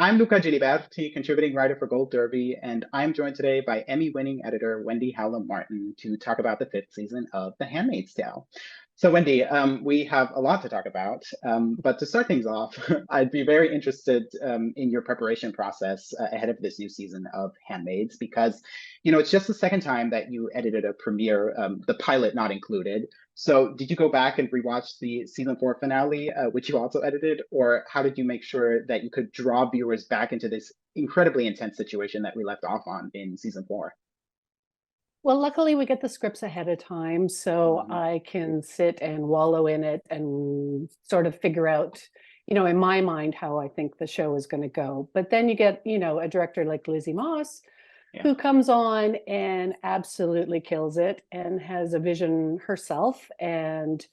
I'm Luca Giliberti, contributing writer for Gold Derby, and I'm joined today by Emmy-winning editor Wendy Hallam Martin to talk about the fifth season of The Handmaid's Tale. So, Wendy, we have a lot to talk about, but to start things off, I'd be very interested in your preparation process ahead of this new season of Handmaids, because, it's just the second time that you edited a premiere, the pilot not included. So did you go back and rewatch the season four finale, which you also edited, or how did you make sure that you could draw viewers back into this incredibly intense situation that we left off on in season four? Well, luckily we get the scripts ahead of time, so Mhm. I can sit and wallow in it and sort of figure out, in my mind how I think the show is going to go. But then you get, a director like Lizzie Moss, Yeah, who comes on and absolutely kills it and has a vision herself. And,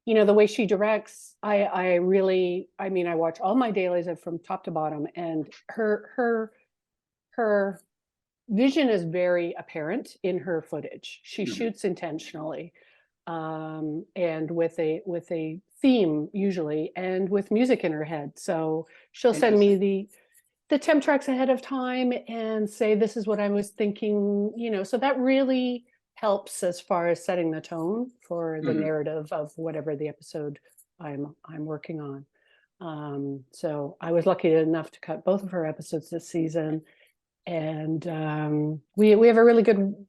the way she directs, I really, I watch all my dailies from top to bottom, and her vision is very apparent in her footage. She mhm. shoots intentionally, and with a theme usually, and with music in her head. So she'll send me Interesting. the temp tracks ahead of time and say, "This is what I was thinking." So that really helps as far as setting the tone for the Mhm. narrative of whatever the episode I'm working on. So I was lucky enough to cut both of her episodes this season, and we have a really good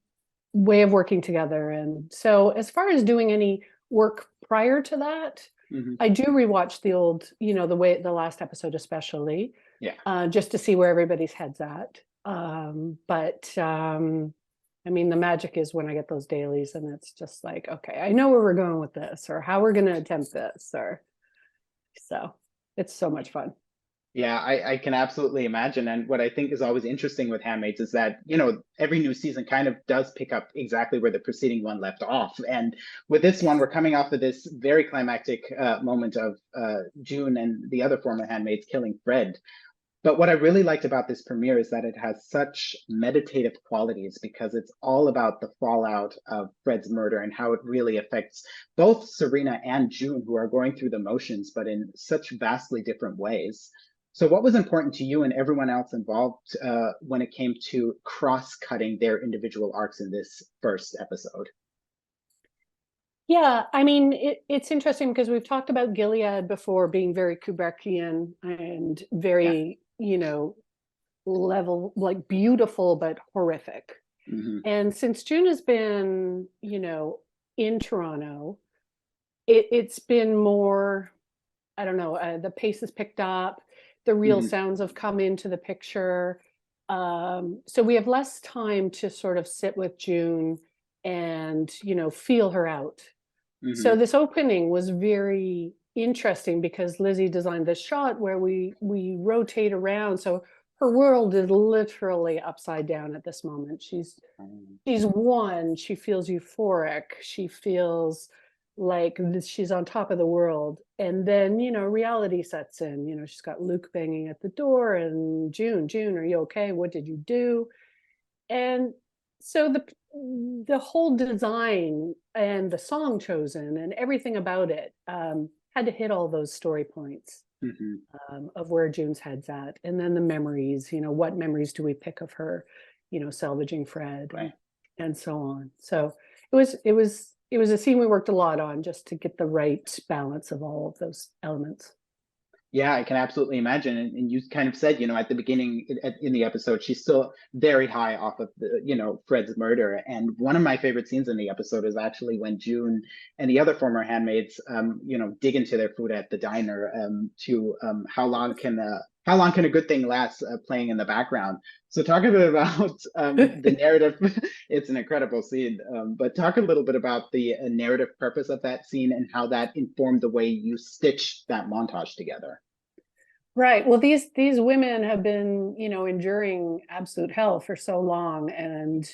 way of working together. And so, as far as doing any work prior to that, Mhm. I do rewatch the old, the last episode especially, Yeah. just to see where everybody's heads at. But the magic is when I get those dailies, and it's just like, okay, I know where we're going with this, or how we're going to attempt this, or so. It's so much fun. Yeah, I can absolutely imagine. And what I think is always interesting with Handmaids is that, every new season kind of does pick up exactly where the preceding one left off. And with this one, we're coming off of this very climactic moment of June and the other former handmaids killing Fred. But what I really liked about this premiere is that it has such meditative qualities because it's all about the fallout of Fred's murder and how it really affects both Serena and June, who are going through the motions, but in such vastly different ways. So, what was important to you and everyone else involved when it came to cross-cutting their individual arcs in this first episode? Yeah, it's interesting because we've talked about Gilead before being very Kubrickian and Yeah. very, level, like beautiful but horrific. Hmm. And since June has been, in Toronto, it's been more, I don't know, the pace has picked up, the real Hmm. sounds have come into the picture. So we have less time to sort of sit with June and, feel her out. So Hmm. this opening was very interesting because Lizzie designed this shot where we rotate around. So her world is literally upside down at this moment. She's one, she feels euphoric, she feels like she's on top of the world. And then, reality sets in. She's got Luke banging at the door, and June, are you okay? What did you do? And so the whole design and the song chosen and everything about it had to hit all those story points, Hmm. of where June's head's at, and then the memories. What memories do we pick of her? Salvaging Fred, and Right. so on. So it was a scene we worked a lot on just to get the right balance of all of those elements. Yeah, I can absolutely imagine. And you kind of said, at the beginning in the episode, she's still very high off of the, Fred's murder. And one of my favorite scenes in the episode is actually when June and the other former handmaids, dig into their food at the diner to how long can a good thing last playing in the background. So talk a bit about the narrative. It's an incredible scene, but talk a little bit about the narrative purpose of that scene and how that informed the way you stitched that montage together. Right. Well, these women have been, enduring absolute hell for so long, and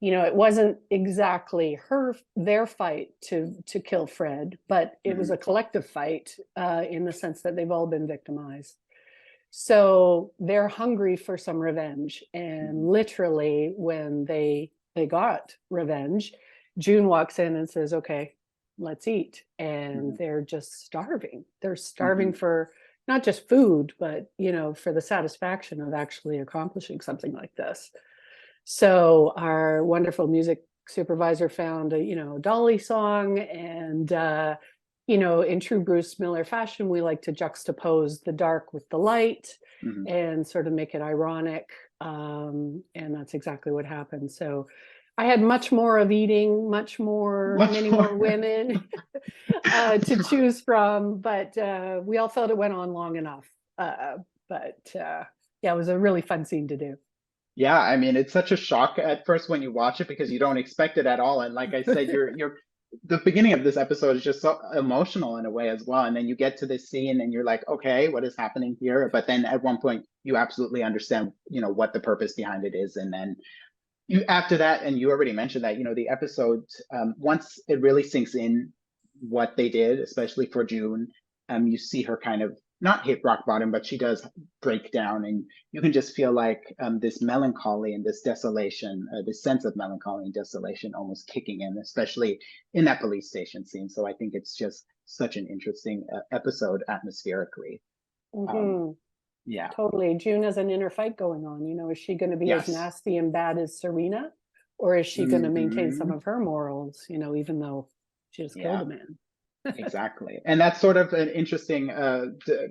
it wasn't exactly their fight to kill Fred, but it was Hmm. a collective fight, in the sense that they've all been victimized. So they're hungry for some revenge, and Hmm. literally, when they got revenge, June walks in and says, "Okay, let's eat," and Hmm. they're just starving. They're starving Hmm. for not just food, but, for the satisfaction of actually accomplishing something like this. So our wonderful music supervisor found a Dolly song, and in true Bruce Miller fashion, we like to juxtapose the dark with the light Mhm. and sort of make it ironic. And that's exactly what happened. So I had much more of eating, Much many more. more women to choose from, but we all felt it went on long enough. But yeah, it was a really fun scene to do. Yeah, I mean, it's such a shock at first when you watch it because you don't expect it at all. And like I said, you're the beginning of this episode is just so emotional in a way as well. And then you get to this scene and you're like, okay, what is happening here? But then at one point you absolutely understand, what the purpose behind it is. And then you after that, and you already mentioned that, the episode, once it really sinks in what they did, especially for June, you see her kind of not hit rock bottom, but she does break down, and you can just feel like this melancholy and this desolation, this sense of melancholy and desolation almost kicking in, especially in that police station scene. So I think it's just such an interesting episode atmospherically. Um, Hmm. yeah. Totally. June has an inner fight going on. Is she going to be as Yes. nasty and bad as Serena? Or is she going to maintain some Hmm. of her morals, even though she just killed Yeah. a man? Exactly. And that's sort of an interesting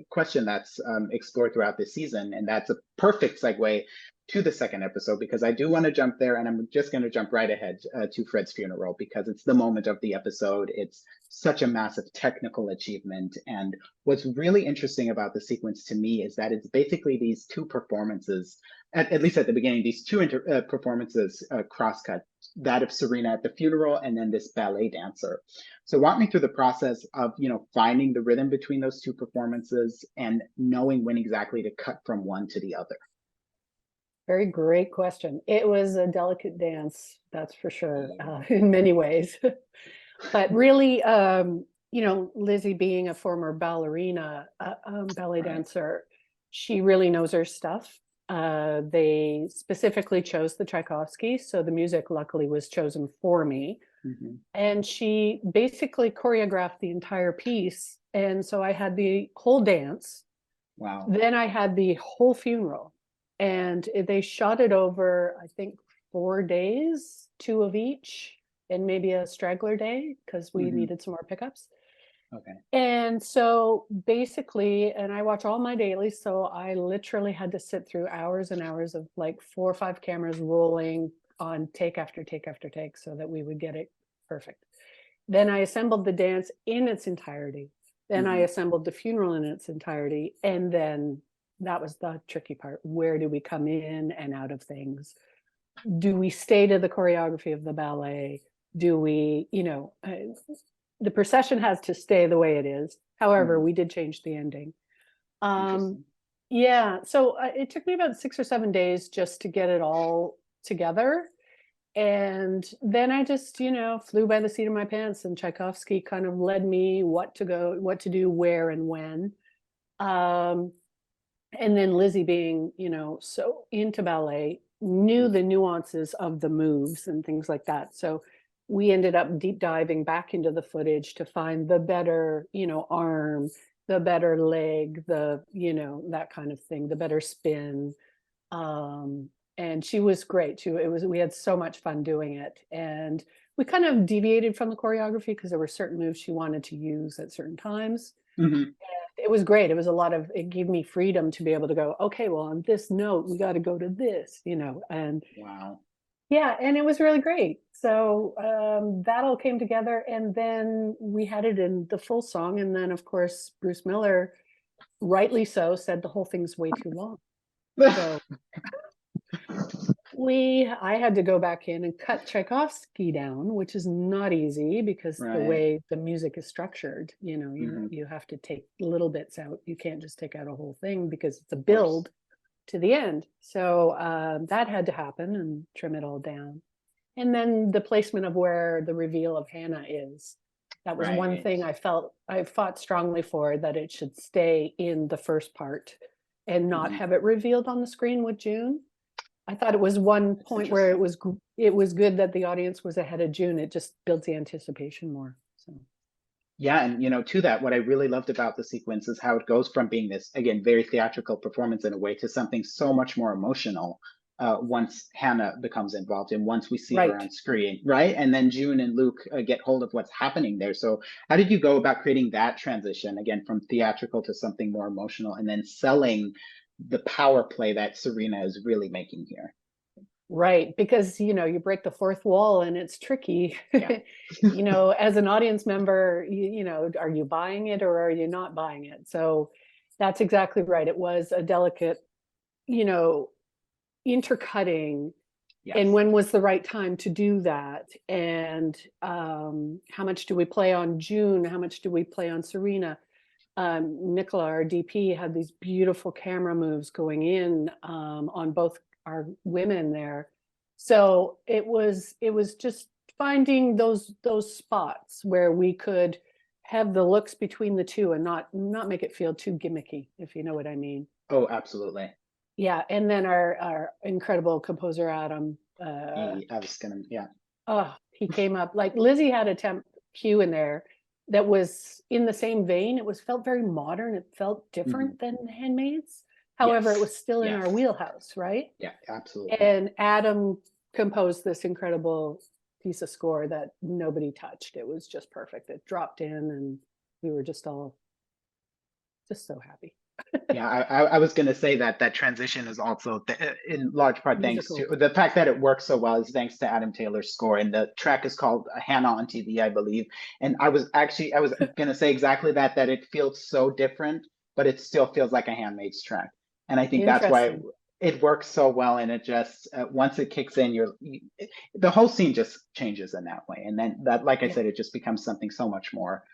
question that's explored throughout this season. And that's a perfect segue to the second episode because I do want to jump there, and I'm just going to jump right ahead to Fred's funeral because it's the moment of the episode. It's such a massive technical achievement. And what's really interesting about the sequence to me is that it's basically these two performances, at least at the beginning, these two performances crosscut, that of Serena at the funeral and then this ballet dancer. So walk me through the process of, finding the rhythm between those two performances and knowing when exactly to cut from one to the other. Very great question. It was a delicate dance, that's for sure, in many ways. But really, Lizzie being a former ballerina, ballet Right. dancer, she really knows her stuff. They specifically chose the Tchaikovsky, so the music luckily was chosen for me. Hmm. And she basically choreographed the entire piece. And so I had the whole dance. Wow. Then I had the whole funeral. And they shot it over, I think, 4 days, two of each, and maybe a straggler day because we Hmm. needed some more pickups. Okay. And so basically, and I watch all my dailies, so I literally had to sit through hours and hours of like 4 or 5 cameras rolling on take after take after take so that we would get it perfect. Then I assembled the dance in its entirety. Then I Hmm. assembled the funeral in its entirety. And then that was the tricky part. Where do we come in and out of things? Do we stay to the choreography of the ballet? Do we, the procession has to stay the way it is. However, Hmm. we did change the ending. Um, Interesting. yeah, so it took me about 6 or 7 days just to get it all together. And then I just, flew by the seat of my pants, and Tchaikovsky kind of led me what to go, what to do, where and when. Um, and then Lizzie being, so into ballet, knew the nuances of the moves and things like that. So we ended up deep diving back into the footage to find the better, arm, the better leg, that kind of thing, the better spin. Um, and she was great too. We had so much fun doing it. And we kind of deviated from the choreography because there were certain moves she wanted to use at certain times. Hmm. It was great. It gave me freedom to be able to go, okay, well, on this note, we got to go to this, and Wow. yeah, and it was really great. So that all came together, and then we had it in the full song. And then, of course, Bruce Miller, rightly so, said the whole thing's way too long. So I had to go back in and cut Tchaikovsky down, which is not easy because the Right. way the music is structured, Hmm. you have to take little bits out. You can't just take out a whole thing because it's a Of course. build to the end. So that had to happen and trim it all down. And then the placement of where the reveal of Hannah is. That was one Right. thing I fought strongly for, that it should stay in the first part and not Hmm. have it revealed on the screen with June. I thought it was one That's point where interesting. it was good that the audience was ahead of June. It just builds the anticipation more. So Yeah, and to that, what I really loved about the sequence is how it goes from being this, again, very theatrical performance in a way to something so much more emotional once Hannah becomes involved and once we see her Right. on screen, right? And then June and Luke get hold of what's happening there. So how did you go about creating that transition, again, from theatrical to something more emotional, and then selling the power play that Serena is really making here? Right, because you break the fourth wall and it's tricky. Yeah. As an audience member, are you buying it or are you not buying it? So that's exactly right. It was a delicate, you know, intercutting, and Yes. when was the right time to do that? And how much do we play on June? How much do we play on Serena? Nicola, our DP, had these beautiful camera moves going in on both our women there. So it was just finding those spots where we could have the looks between the two and not make it feel too gimmicky, if you know what I mean. Oh, absolutely. Yeah, and then our incredible composer Adam, I was gonna, yeah. oh, he came up like Lizzie had a temp cue in there that was in the same vein. It was felt very modern. It felt Mhm. different than Handmaids. However, it Yes. was still in our Yes. wheelhouse, right? Yeah, absolutely. And Adam composed this incredible piece of score that nobody touched. It was just perfect. It dropped in, and we were just all just so happy. Yeah, I was going to say that that transition is also in large part thanks to Musical. the fact that it works so well is thanks to Adam Taylor's score. And the track is called Hannah on TV, I believe. And I was going to say exactly that, that it feels so different, but it still feels like a Handmaid's track. And I think that's why Interesting. it works so well. And it just, once it kicks in, the whole scene just changes in that way. And then that, like I Yeah. said, it just becomes something so much more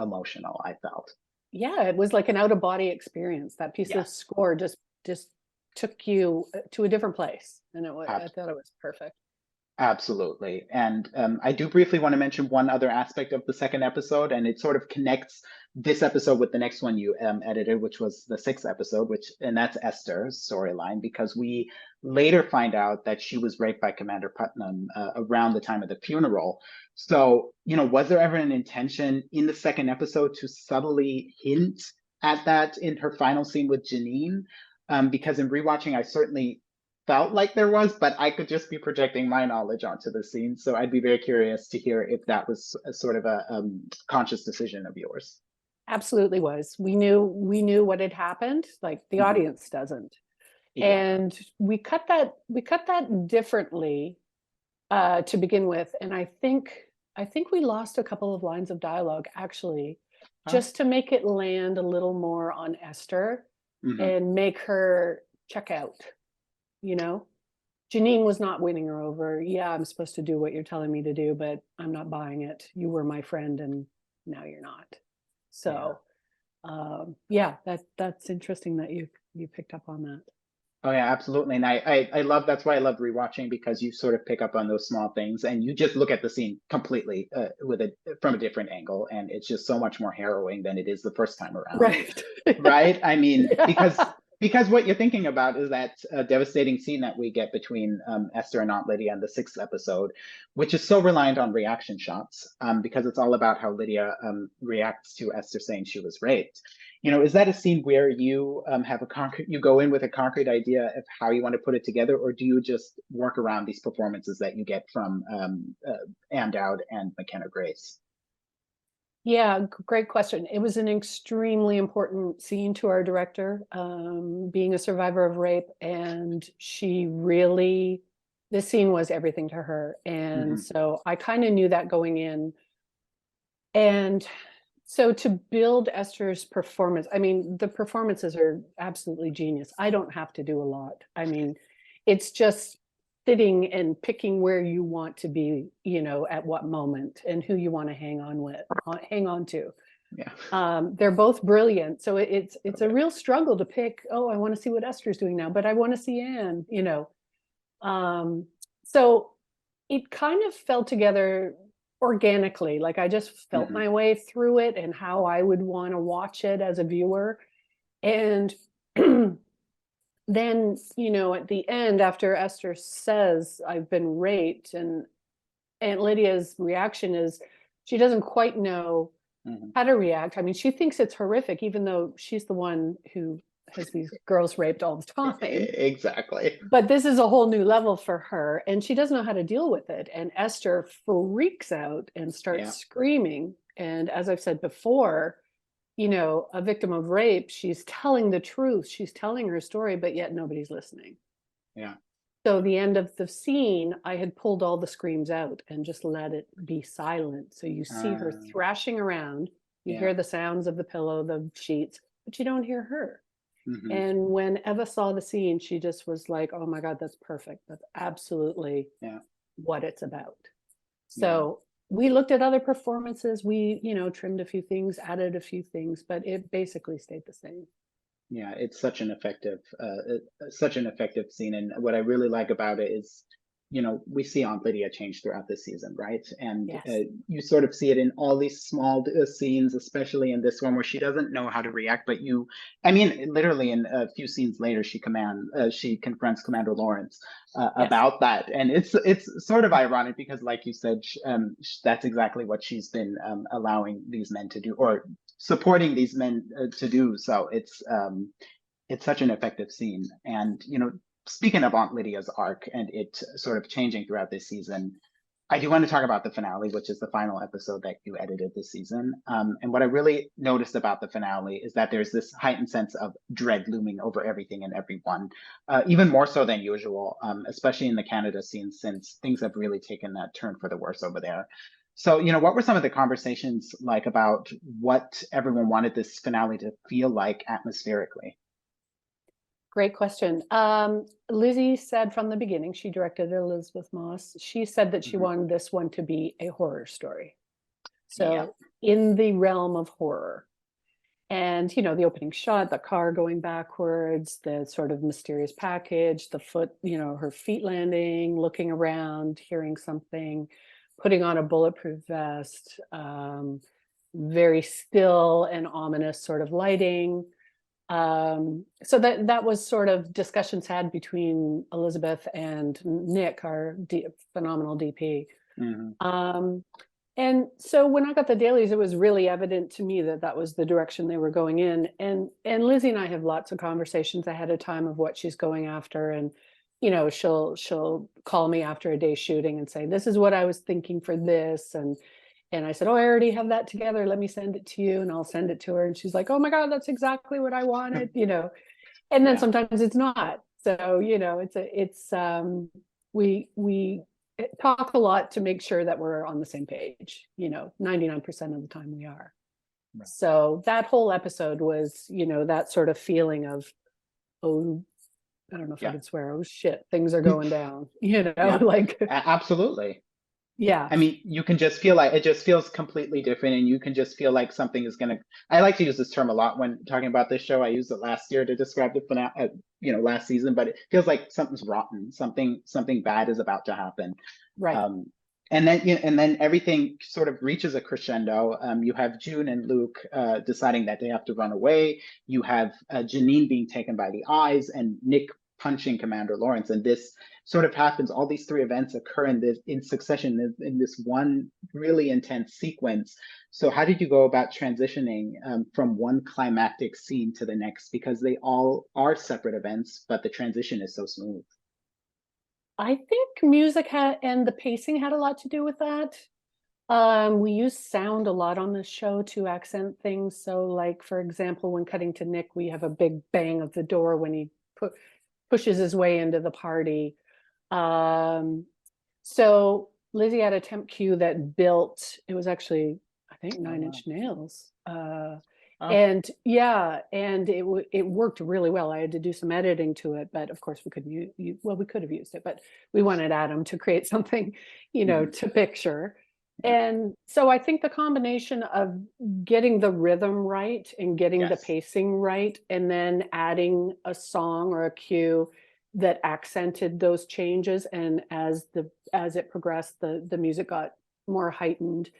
emotional, I felt. Yeah, it was like an out of body experience. That piece of Yes. score just took you to a different place, and I thought it was perfect. Absolutely. And I do briefly want to mention one other aspect of the second episode, and it sort of connects this episode with the next one you edited, which was the sixth episode, and that's Esther's storyline, because we later find out that she was raped by Commander Putnam around the time of the funeral. So, was there ever an intention in the second episode to subtly hint at that in her final scene with Janine? Because in rewatching, I certainly felt like there was, but I could just be projecting my knowledge onto the scene. So I'd be very curious to hear if that was a sort of a conscious decision of yours. Absolutely was. We knew what had happened, like the Mhm. audience doesn't. Yeah. And we cut that differently to begin with. And I think we lost a couple of lines of dialogue actually, Huh? just to make it land a little more on Esther Hmm. and make her check out, you know? Janine was not winning her over. Yeah, I'm supposed to do what you're telling me to do, but I'm not buying it. You were my friend and now you're not. Yeah. So yeah, that's interesting that you picked up on that. Oh yeah, absolutely. And I love that's why I love rewatching because you sort of pick up on those small things and you just look at the scene completely with it from a different angle, and it's just so much more harrowing than it is the first time around. Right. Right? I mean, because Yeah. because what you're thinking about is that devastating scene that we get between Esther and Aunt Lydia in the sixth episode, which is so reliant on reaction shots, because it's all about how Lydia reacts to Esther saying she was raped. Is that a scene where you have you go in with a concrete idea of how you want to put it together, or do you just work around these performances that you get from Ann Dowd and McKenna Grace? Yeah, great question. It was an extremely important scene to our director, being a survivor of rape, and this scene was everything to her. And Hmm. so I kind of knew that going in. And so to build Esther's performance, I mean, the performances are absolutely genius. I don't have to do a lot. I mean, it's just sitting and picking where you want to be, at what moment and who you want to hang on to. Yeah. They're both brilliant. So it's a Okay. real struggle to pick, oh, I want to see what Esther's doing now, but I want to see Anne. Um, so it kind of fell together organically. Like I just felt Hmm. my way through it and how I would want to watch it as a viewer. And then, at the end, after Esther says, I've been raped, and Aunt Lydia's reaction is she doesn't quite know Mhm. how to react. I mean, she thinks it's horrific, even though she's the one who has these girls raped all the time. Exactly. But this is a whole new level for her, and she doesn't know how to deal with it. And Esther freaks out and starts Yeah. screaming. And as I've said before, a victim of rape, she's telling the truth, she's telling her story, but yet nobody's listening. Yeah. So the end of the scene, I had pulled all the screams out and just let it be silent. So you see her Uh, thrashing around, you yeah. hear the sounds of the pillow, the sheets, but you don't hear her. Hmm. And when Eva saw the scene, she just was like, oh my God, that's perfect. That's absolutely Yeah. what it's about. Yeah. So we looked at other performances. We, trimmed a few things, added a few things, but it basically stayed the same. Yeah, it's such an effective scene, and what I really like about it is, we see Aunt Lydia change throughout the season, right? And Yes. you sort of see it in all these small scenes, especially in this one where she doesn't know how to react. But I mean, literally in a few scenes later, she confronts Commander Lawrence Yes. about that, and it's sort of ironic because, like you said, that's exactly what she's been allowing these men to do, or supporting these men to do. So it's such an effective scene. And speaking of Aunt Lydia's arc and it sort of changing throughout this season, I do want to talk about the finale, which is the final episode that you edited this season. And what I really noticed about the finale is that there's this heightened sense of dread looming over everything and everyone, even more so than usual, especially in the Canada scene, since things have really taken that turn for the worse over there. So, what were some of the conversations like about what everyone wanted this finale to feel like atmospherically? Great question. Lizzie said from the beginning, she directed Elisabeth Moss. She said that she Hmm. wanted this one to be a horror story. Yeah. So in the realm of horror. And, the opening shot, the car going backwards, the sort of mysterious package, the foot, her feet landing, looking around, hearing something, putting on a bulletproof vest, very still and ominous sort of lighting. So that was sort of discussions had between Elisabeth and Nick, our phenomenal DP. Hmm. Um, and so when I got the dailies, it was really evident to me that that was the direction they were going in. And Lizzie and I have lots of conversations ahead of time of what she's going after. And, she'll call me after a day shooting and say, this is what I was thinking for this. And I said, oh, I already have that together. Let me send it to you. And I'll send it to her. And she's like, oh my God, that's exactly what I wanted. And then Yeah. sometimes it's not. So, we talk a lot to make sure that we're on the same page. 99% of the time we are. Right. So that whole episode was, that sort of feeling of, oh, I don't know if I Yeah. could swear, oh shit, things are going down, Yeah. like, Absolutely. yeah, I mean, you can just feel like it just feels completely different, and you can just feel like something is gonna. I like to use this term a lot when talking about this show. I used it last year to describe the finale, last season, but it feels like something's rotten, something bad is about to happen. right. Um, and then everything sort of reaches a crescendo. You have June and Luke deciding that they have to run away. You have Janine being taken by the eyes, and Nick punching Commander Lawrence, and this sort of happens. All these three events occur in succession in this one really intense sequence. So how did you go about transitioning from one climactic scene to the next? Because they all are separate events, but the transition is so smooth. I think music had and the pacing had a lot to do with that. We use sound a lot on this show to accent things. So, like for example, when cutting to Nick, we have a big bang of the door when he pushes his way into the party. Um, so Lizzie had a temp cue that built. It was actually, I think, Oh, Nine wow. Inch Nails. Oh. And yeah, and it worked really well. I had to do some editing to it, but of course we couldn't well, we could have used it, but we wanted Adam to create something, Mhm. to picture. Yeah. And so I think the combination of getting the rhythm right and getting the Yes. pacing right, and then adding a song or a cue that accented those changes, and as it progressed, the music got more heightened.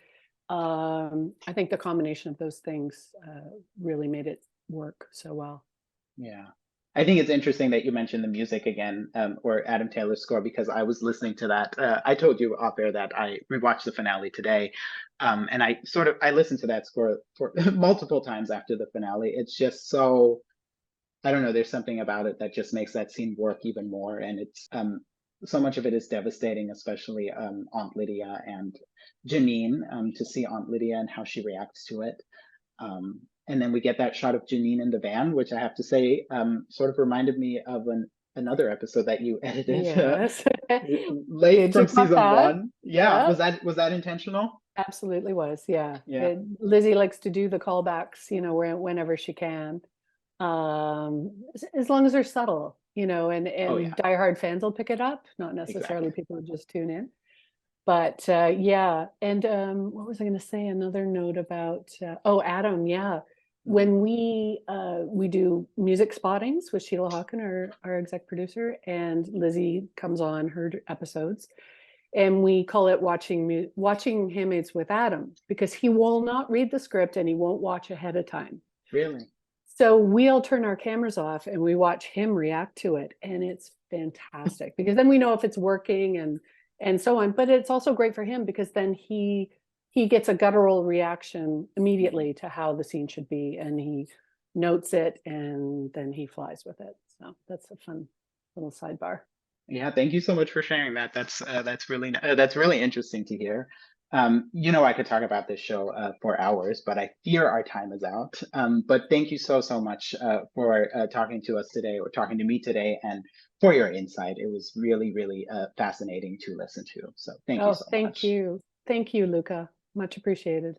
I think the combination of those things really made it work so well. Yeah. I think it's interesting that you mentioned the music again, or Adam Taylor's score, because I was listening to that. I told you off air that I rewatched the finale today, and I listened to that score for multiple times after the finale. It's just so, I don't know. There's something about it that just makes that scene work even more, and it's so much of it is devastating, especially Aunt Lydia and Janine. To see Aunt Lydia and how she reacts to it. And then we get that shot of Janine in the van, which I have to say, sort of reminded me of another episode that you edited Yes. late Did you from caught season that? one. Yeah, Yeah, was that intentional? absolutely was. Yeah. Yeah. Lizzie likes to do the callbacks, whenever she can. As long as they're subtle, Oh and yeah, diehard fans will pick it up, not necessarily exactly. people who just tune in. But yeah, and what was I going to say? Another note about Adam, yeah. Mhm. When we do music spottings with Sheila Hawken, our exec producer, and Lizzie comes on her episodes, and we call it watching Handmaids with Adam because he will not read the script and he won't watch ahead of time. Really? So we'll turn our cameras off and we watch him react to it, and it's fantastic because then we know if it's working and so on. But it's also great for him because then he gets a guttural reaction Mhm. immediately to how the scene should be, and he notes it and then he flies with it. So that's a fun little sidebar. Yeah, thank you so much for sharing that. That's really interesting to hear. I could talk about this show for hours, but I fear our time is out. But thank you so much for talking to us today, or talking to me today, and for your insight. It was really fascinating to listen to. So thank you Oh, so thank much. you. Thank you, Luca. Much appreciated.